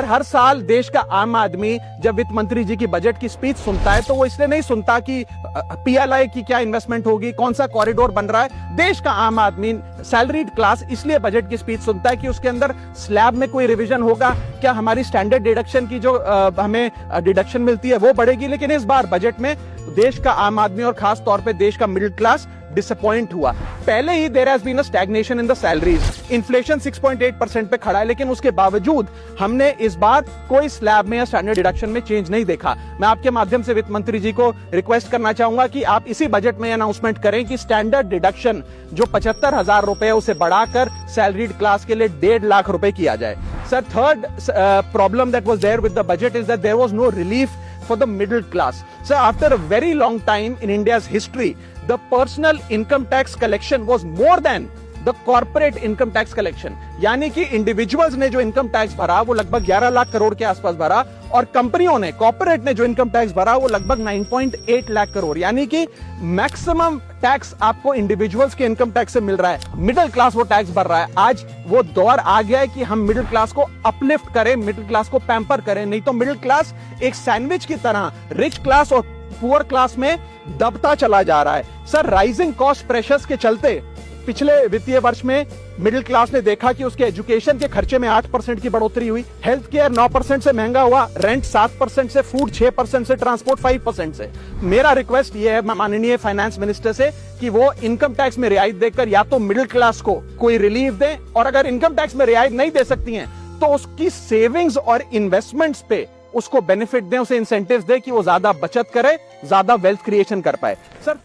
हर साल देश का आम आदमी जब वित्त मंत्री जी की बजट की स्पीच सुनता है तो वो इसलिए नहीं सुनता कि पीएलआई की क्या इन्वेस्टमेंट होगी, कौन सा कॉरिडोर बन रहा है। देश का आम आदमी, सैलरीड क्लास इसलिए बजट की स्पीच सुनता है कि उसके अंदर स्लैब में कोई रिवीजन होगा, क्या हमारी स्टैंडर्ड डिडक्शन की जो हमें डिडक्शन मिलती है वो बढ़ेगी। लेकिन इस बार बजट में देश का आम आदमी और खास तौर पे देश का मिडिल क्लास डिसअपॉइंट हुआ। पहले ही there has been a stagnation in the salaries, inflation 6.8% पे खड़ा है, लेकिन उसके बावजूद हमने इस बार कोई स्लैब में या स्टैंडर्ड डिडक्शन में चेंज नहीं देखा। मैं आपके माध्यम से वित्त मंत्री जी को रिक्वेस्ट करना चाहूंगा कि आप इसी बजट में अनाउंसमेंट करें कि स्टैंडर्ड डिडक्शन जो 75,000 रुपए उसे बढ़ाकर सैलरीड क्लास के लिए 1.5 लाख रुपए किया जाए। Sir, third problem that was there with the budget is that there was no relief for the middle class. So after a very long time in India's history, the personal income tax collection was more than the corporate income tax collection. यानी कि individuals ने जो income tax भरा वो लगभग 11 लाख करोड़ के आसपास भरा, और कंपनियों ने, कॉर्पोरेट ने जो इनकम टैक्स भरा वो लगभग 9.8 लाख करोड़। यानी कि मैक्सिमम टैक्स आपको इंडिविजुअल्स के इनकम टैक्स से मिल रहा है, मिडिल क्लास वो टैक्स भर रहा है। आज वो दौर आ गया है कि हम मिडिल क्लास को अपलिफ्ट करें, मिडिल क्लास को पैम्पर करें, नहीं तो मिडिल क्लास एक सैंडविच की तरह रिच क्लास और पुअर क्लास में दबता चला जा रहा है। सर, राइजिंग कॉस्ट प्रेशर्स के चलते पिछले वित्तीय वर्ष में मिडिल क्लास ने देखा कि उसके एजुकेशन के खर्चे में 8% की बढ़ोतरी हुई, हेल्थ केयर 9% से महंगा हुआ, रेंट 7% से, फूड 6% से, ट्रांसपोर्ट 5% से। मेरा रिक्वेस्ट ये है माननीय फाइनेंस मिनिस्टर से कि वो इनकम टैक्स में रियायत देकर या तो मिडिल क्लास को कोई रिलीफ दें, और अगर इनकम टैक्स में रियायत नहीं दे सकती हैं तो उसकी सेविंग्स और इन्वेस्टमेंट्स पे उसको बेनिफिट दें, उसे इंसेंटिव्स दें कि वो ज्यादा बचत करे, ज्यादा वेल्थ क्रिएशन कर पाए। सर,